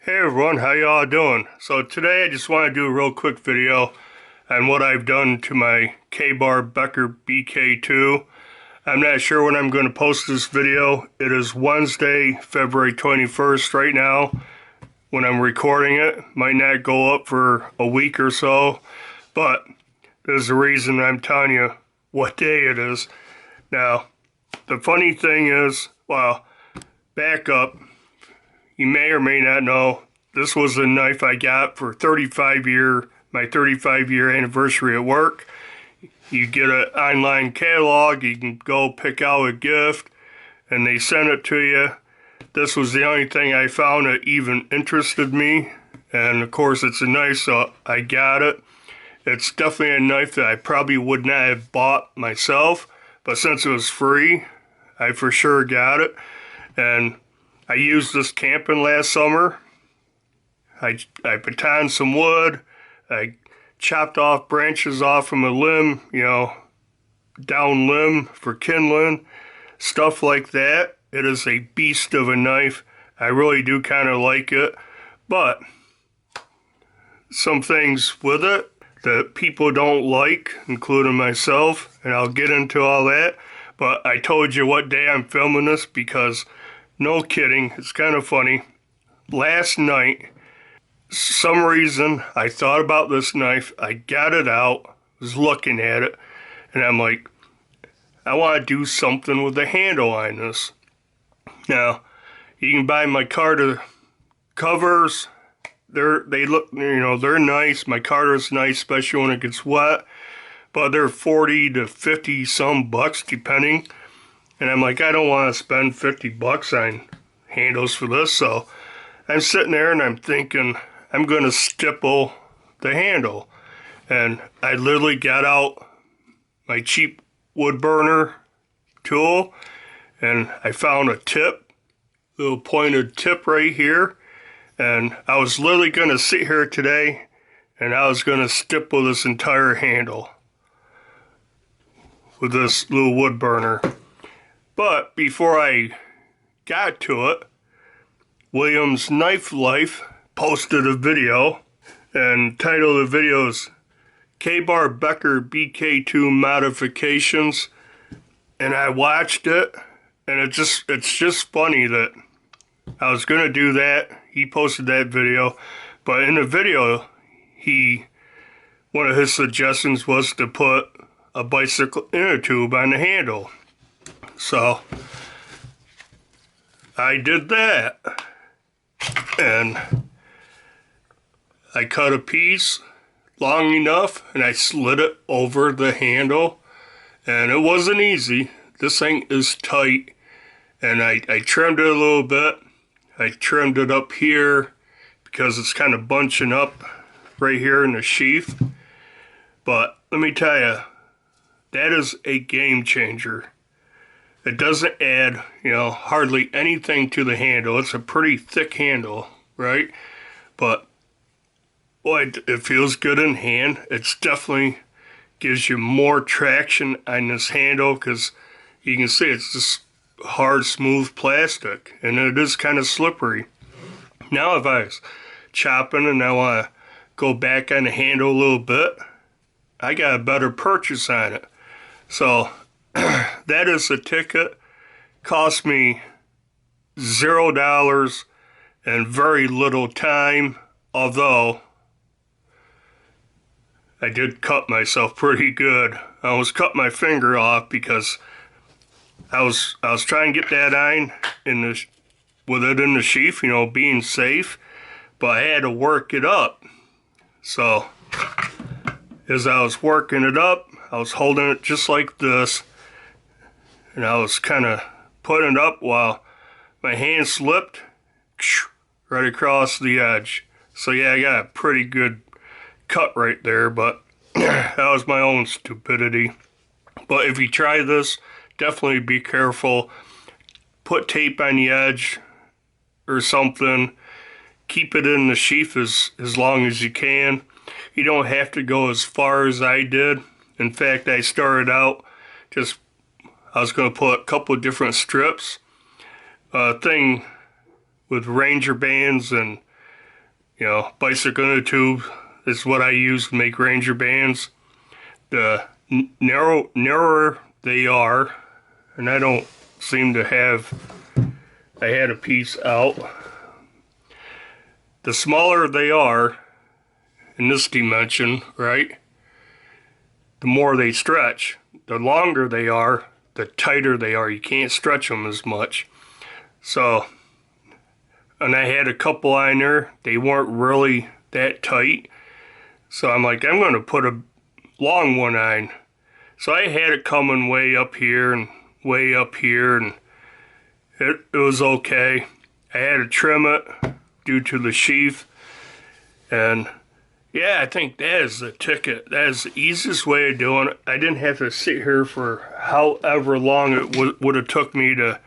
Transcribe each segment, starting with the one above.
Hey everyone, how y'all doing? So today I just want to do a real quick video on what I've done to my Kabar Becker BK2. I'm not sure when I'm going to post this video. It is Wednesday, February 21st right now when I'm recording it. Might not go up for a week or so, but there's a reason I'm telling you what day it is. Now, the funny thing is, well, back up. You may or may not know, this was a knife I got for my 35 year anniversary at work. You get an online catalog, you can go pick out a gift, and they send it to you. This was the only thing I found that even interested me, and of course it's a knife, so I got it. It's definitely a knife that I probably would not have bought myself, but since it was free, I for sure got it. And I used this camping last summer. I batoned some wood. I chopped off branches off from a limb, down limb for kindling, stuff like that. It is a beast of a knife. I really do kind of like it, but some things with it that people don't like, including myself, and I'll get into all that. But I told you what day I'm filming this because no kidding, it's kind of funny. Last night, some reason, I thought about this knife. I got it out, was looking at it, and I'm like, I want to do something with the handle on this. Now, you can buy my Carter covers. They look, they're nice. My Carter's nice, especially when it gets wet. But they're 40 to 50 some bucks, depending. And I'm like, I don't want to spend 50 bucks on handles for this. So I'm sitting there and I'm thinking, I'm going to stipple the handle. And I literally got out my cheap wood burner tool and I found a tip, little pointed tip right here. And I was literally going to sit here today and I was going to stipple this entire handle with this little wood burner. But before I got to it, Williams Knife Life posted a video, and the title of the video is Kabar Becker BK2 Modifications. And I watched it, and it's just funny that I was gonna do that. He posted that video, but in the video, one of his suggestions was to put a bicycle inner tube on the handle. So I did that, and I cut a piece long enough and I slid it over the handle, and it wasn't easy. This thing is tight, and I trimmed it a little bit. I trimmed it up here because it's kind of bunching up right here in the sheath. But let me tell you, that is a game changer. It doesn't add, hardly anything to the handle. It's a pretty thick handle, right? But, boy, it feels good in hand. It's definitely gives you more traction on this handle because you can see it's just hard, smooth plastic. And it is kind of slippery. Now, if I was chopping and I want to go back on the handle a little bit, I got a better purchase on it. So that is a ticket. Cost me $0 and very little time, although I did cut myself pretty good. I almost cut my finger off because I was trying to get that iron with it in the sheath, being safe, but I had to work it up. So as I was working it up, I was holding it just like this, and I was kind of putting it up while my hand slipped right across the edge. So yeah, I got a pretty good cut right there, but that was my own stupidity. But if you try this, definitely be careful. Put tape on the edge or something. Keep it in the sheath as long as you can. You don't have to go as far as I did. In fact, I started out I was going to put a couple of different strips. Thing with Ranger bands and You know, bicycle in a tube is what I use to make Ranger bands. The narrower they are, and I don't seem to have, I had a piece out. The smaller they are in this dimension, right, the more they stretch. The longer they are, the tighter they are. You can't stretch them as much. So, and I had a couple on there, they weren't really that tight. So I'm like, I'm going to put a long one on. So I had it coming way up here and way up here, and it was okay. I had to trim it due to the sheath, and yeah, I think that is the ticket. That is the easiest way of doing it. I didn't have to sit here for however long it would have took me to,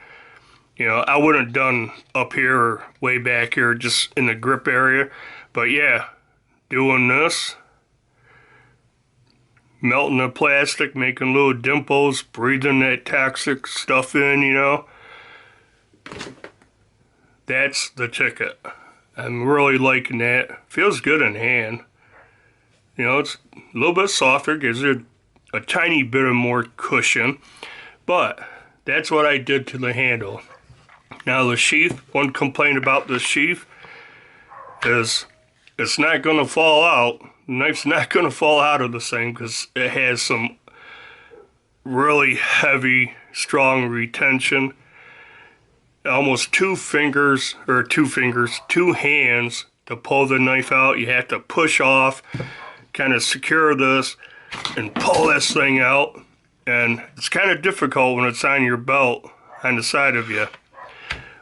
you know, I wouldn't have done up here or way back here, just in the grip area. But yeah, doing this, melting the plastic, making little dimples, breathing that toxic stuff in, you know. That's the ticket. I'm really liking that. Feels good in hand. You know, it's a little bit softer, gives it a tiny bit of more cushion. But that's what I did to the handle. Now the sheath, one complaint about the sheath is it's not going to fall out. The knife's not going to fall out of this thing because it has some really heavy, strong retention. Almost two hands to pull the knife out. You have to push off, kind of secure this, and pull this thing out. And it's kind of difficult when it's on your belt on the side of you.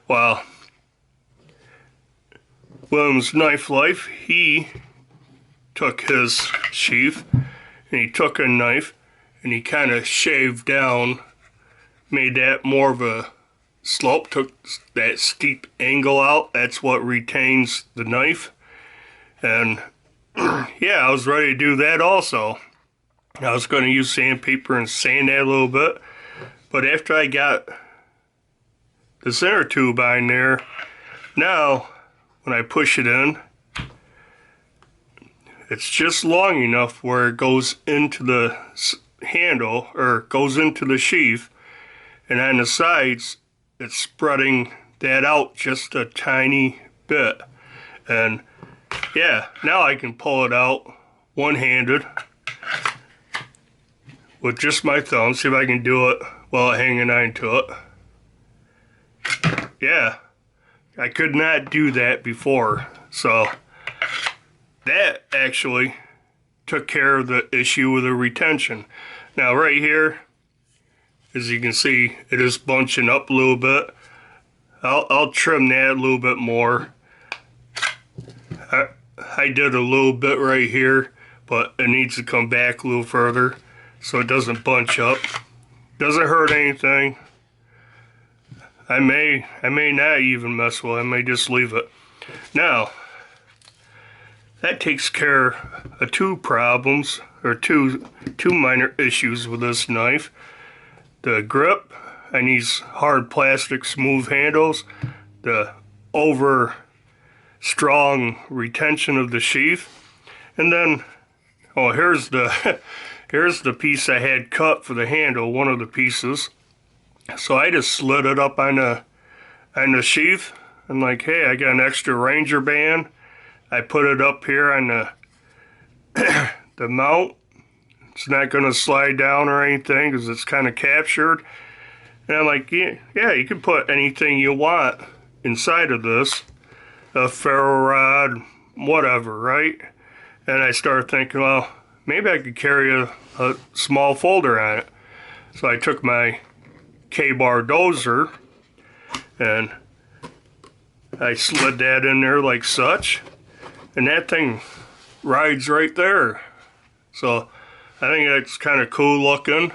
Well, William's Knife Life, he took his sheath and he took a knife and he kind of shaved down, made that more of a slope, took that steep angle out. That's what retains the knife. And yeah, I was ready to do that also. I was going to use sandpaper and sand that a little bit, but after I got the center tube on there, now when I push it in, it's just long enough where it goes into the handle, or goes into the sheath, and on the sides it's spreading that out just a tiny bit. And yeah, now I can pull it out one-handed with just my thumb. See if I can do it while hanging on to it. Yeah, I could not do that before, so that actually took care of the issue with the retention. Now right here, as you can see, it is bunching up a little bit. I'll trim that a little bit more. I did a little bit right here, but it needs to come back a little further so it doesn't bunch up. Doesn't hurt anything. I may not even mess with it. I may just leave it. Now, that takes care of two problems, or two minor issues with this knife. The grip and these hard plastic smooth handles, the over strong retention of the sheath, and then, oh, here's the here's the piece I had cut for the handle, one of the pieces. So I just slid it up on the sheath. I'm like, hey, I got an extra Ranger band. I put it up here on the the mount. It's not going to slide down or anything because it's kind of captured. And I'm like, yeah, you can put anything you want inside of this. A ferro rod, whatever, right? And I started thinking, well, maybe I could carry a small folder on it. So I took my Kabar dozer and I slid that in there like such, and that thing rides right there. So I think that's kind of cool looking,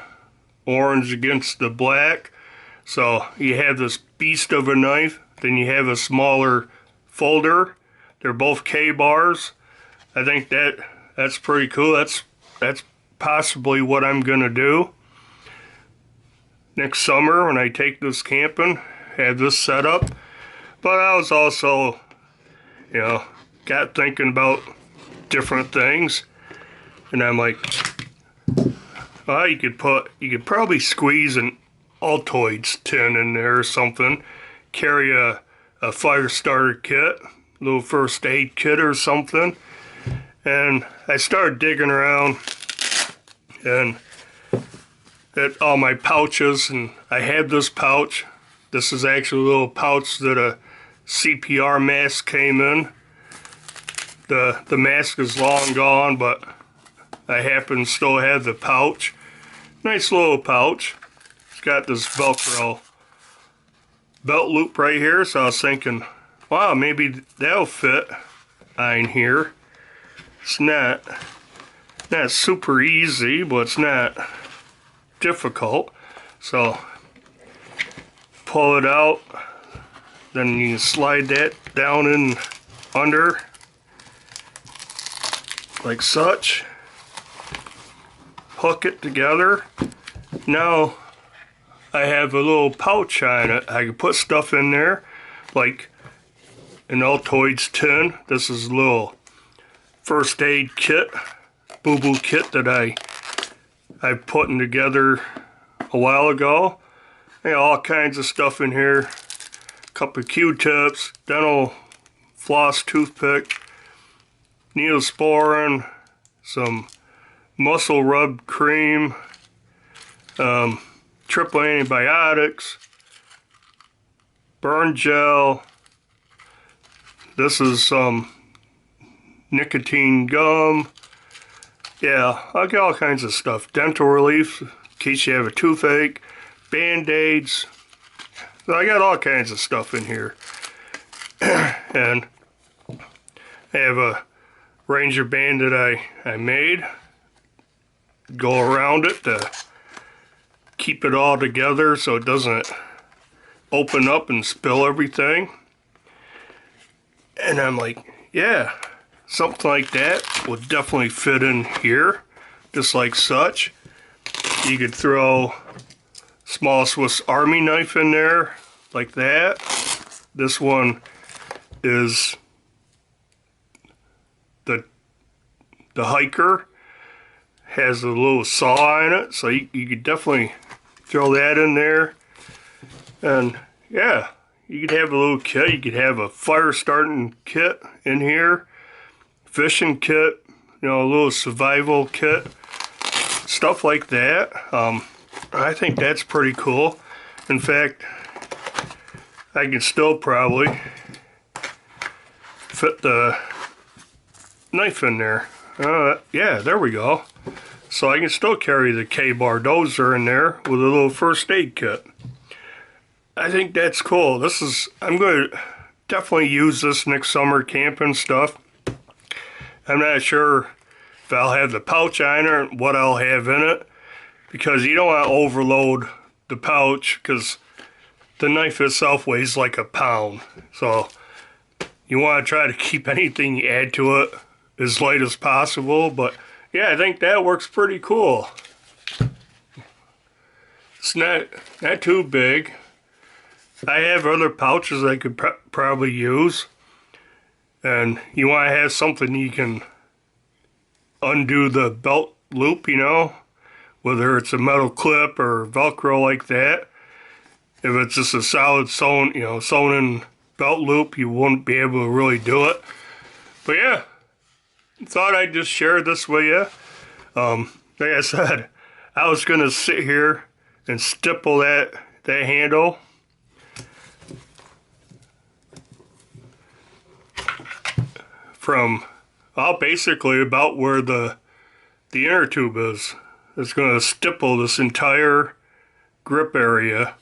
orange against the black. So you have this beast of a knife, then you have a smaller folder. They're both K-bars. I think that's pretty cool. That's possibly what I'm gonna do next summer when I take this camping, have this set up. But I was also, you know, got thinking about different things, and I'm like, well, you could probably squeeze an Altoids tin in there or something, carry a fire starter kit, a little first aid kit or something. And I started digging around and at all my pouches, and I had this pouch. This is actually a little pouch that a CPR mask came in. The mask is long gone, but I happen to still have the pouch. Nice little pouch. It's got this Velcro belt loop right here, so I was thinking, wow, maybe that'll fit in here. It's not super easy, but it's not difficult. So pull it out, then you can slide that down in under like such. Hook it together. Now I have a little pouch on it. I can put stuff in there like an Altoids tin. This is a little first aid kit, boo-boo kit that I put together a while ago. I got all kinds of stuff in here. A couple of Q-tips, dental floss toothpick, Neosporin, some muscle rub cream, triple antibiotics, burn gel. This is some nicotine gum. Yeah, I got all kinds of stuff. Dental relief in case you have a toothache, band-aids. So I got all kinds of stuff in here. And I have a Ranger band that I made. Go around it to keep it all together so it doesn't open up and spill everything. And I'm like, yeah, something like that would definitely fit in here, just like such. You could throw small Swiss Army knife in there, like that. This one is the hiker. Has a little saw in it, so you could definitely throw that in there. And yeah, you could have a little kit. You could have a fire starting kit in here, fishing kit, you know, a little survival kit, stuff like that. I think that's pretty cool. In fact, I can still probably fit the knife in there. Yeah, there we go. So I can still carry the Kabar dozer in there with a little first aid kit. I think that's cool. I'm going to definitely use this next summer camping stuff. I'm not sure if I'll have the pouch on it or what I'll have in it, because you don't want to overload the pouch because the knife itself weighs like a pound. So you want to try to keep anything you add to it as light as possible. But yeah, I think that works pretty cool. It's not too big. I have other pouches I could probably use. And you want to have something you can undo the belt loop, you know, whether it's a metal clip or Velcro like that. If it's just a solid sewn in belt loop, you won't be able to really do it. But yeah, thought I'd just share this with you. Like I said, I was gonna sit here and stipple that handle. From basically about where the inner tube is. It's going to stipple this entire grip area.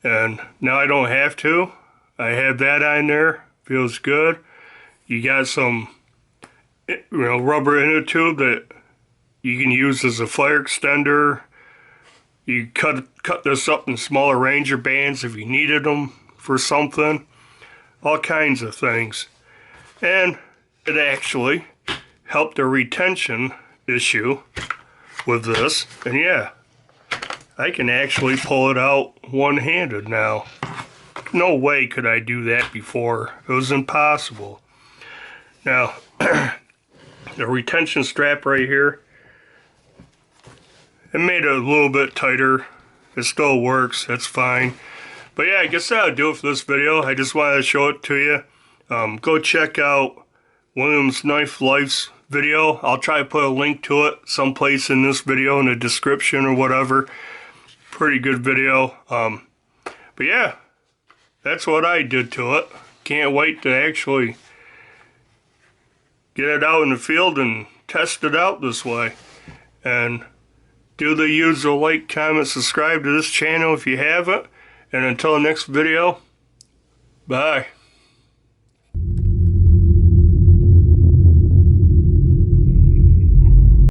And now I don't have to. I have that on there. Feels good. You got some rubber inner tube that you can use as a flare extender. You cut this up in smaller Ranger bands if you needed them for something. All kinds of things. And it actually helped a retention issue with this. And yeah, I can actually pull it out one-handed now. No way could I do that before. It was impossible. Now, the retention strap right here, it made it a little bit tighter. It still works, that's fine. But yeah, I guess that'll do it for this video. I just wanted to show it to you. Go check out Williams Knife Life's video. I'll try to put a link to it someplace in this video in the description or whatever. Pretty good video. But yeah, that's what I did to it. Can't wait to actually get it out in the field and test it out this way. And do the usual like, comment, subscribe to this channel if you haven't. And until the next video, bye.